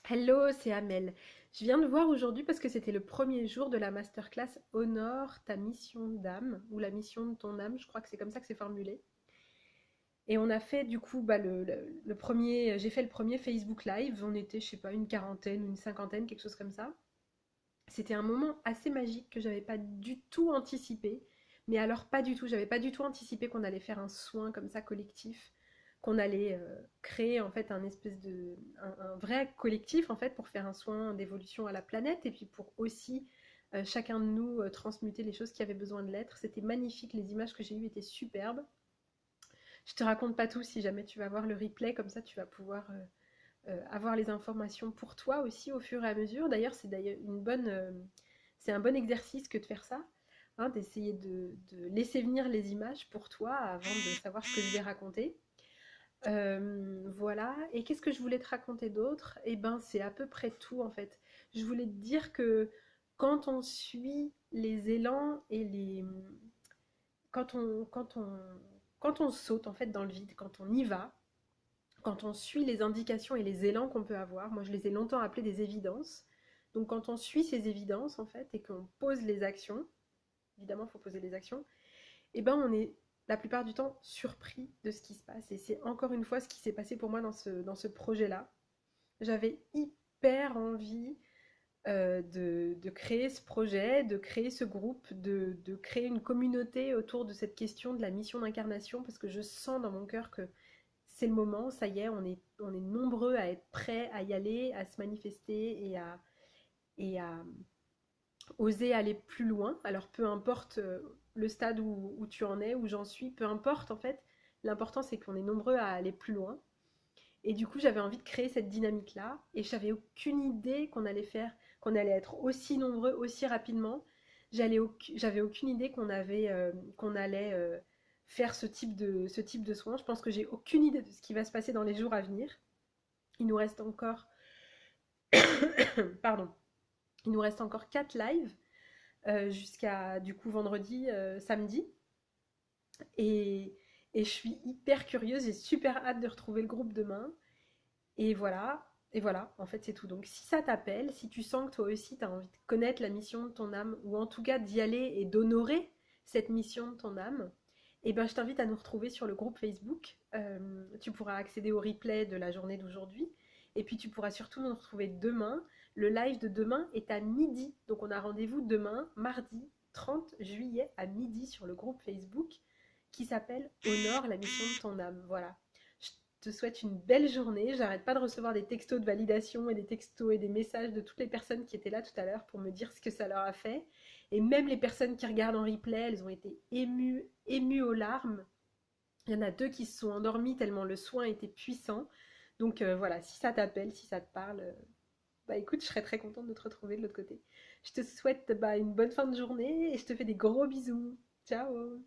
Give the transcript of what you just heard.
Hello, c'est Amel. Je viens de voir aujourd'hui parce que c'était le premier jour de la masterclass Honore ta mission d'âme ou la mission de ton âme, je crois que c'est comme ça que c'est formulé. Et on a fait du coup le premier, j'ai fait le premier Facebook Live, on était je sais pas une quarantaine ou une cinquantaine, quelque chose comme ça. C'était un moment assez magique que j'avais pas du tout anticipé. Mais alors pas du tout, j'avais pas du tout anticipé qu'on allait faire un soin comme ça collectif, qu'on allait créer en fait un vrai collectif en fait pour faire un soin d'évolution à la planète et puis pour aussi chacun de nous transmuter les choses qui avaient besoin de l'être. C'était magnifique, les images que j'ai eues étaient superbes. Je te raconte pas tout, si jamais tu vas voir le replay, comme ça tu vas pouvoir avoir les informations pour toi aussi au fur et à mesure. D'ailleurs, c'est un bon exercice que de faire ça, hein, d'essayer de laisser venir les images pour toi avant de savoir ce que je vais raconter. Voilà. Et qu'est-ce que je voulais te raconter d'autre? Eh ben, c'est à peu près tout en fait. Je voulais te dire que quand on suit les élans et les quand on quand on quand on saute en fait dans le vide, quand on y va, quand on suit les indications et les élans qu'on peut avoir, moi je les ai longtemps appelés des évidences. Donc quand on suit ces évidences en fait et qu'on pose les actions, évidemment il faut poser les actions, et ben on est la plupart du temps surpris de ce qui se passe. Et c'est encore une fois ce qui s'est passé pour moi dans ce projet-là. J'avais hyper envie de créer ce projet, de créer ce groupe, de créer une communauté autour de cette question de la mission d'incarnation, parce que je sens dans mon cœur que c'est le moment, ça y est, on est nombreux à être prêts à y aller, à se manifester et à oser aller plus loin. Alors peu importe le stade où tu en es, où j'en suis, peu importe en fait, l'important c'est qu'on est nombreux à aller plus loin. Et du coup, j'avais envie de créer cette dynamique-là, et j'avais aucune idée qu'on allait être aussi nombreux, aussi rapidement. J'avais aucune idée qu'on allait faire ce type de soins. Je pense que j'ai aucune idée de ce qui va se passer dans les jours à venir. Il nous reste encore, pardon, il nous reste encore 4 lives jusqu'à du coup vendredi, samedi. Et, et je suis hyper curieuse, j'ai super hâte de retrouver le groupe demain. Et voilà, en fait c'est tout. Donc si ça t'appelle, si tu sens que toi aussi tu as envie de connaître la mission de ton âme, ou en tout cas d'y aller et d'honorer cette mission de ton âme, eh ben, je t'invite à nous retrouver sur le groupe Facebook. Tu pourras accéder au replay de la journée d'aujourd'hui. Et puis tu pourras surtout nous retrouver demain. Le live de demain est à midi. Donc on a rendez-vous demain, mardi 30 juillet à midi sur le groupe Facebook qui s'appelle Honore la mission de ton âme. Voilà. Je te souhaite une belle journée. J'arrête pas de recevoir des textos de validation et des textos et des messages de toutes les personnes qui étaient là tout à l'heure pour me dire ce que ça leur a fait. Et même les personnes qui regardent en replay, elles ont été émues aux larmes. Il y en a deux qui se sont endormies tellement le soin était puissant. Donc voilà, si ça t'appelle, si ça te parle, bah écoute, je serais très contente de te retrouver de l'autre côté. Je te souhaite une bonne fin de journée et je te fais des gros bisous. Ciao!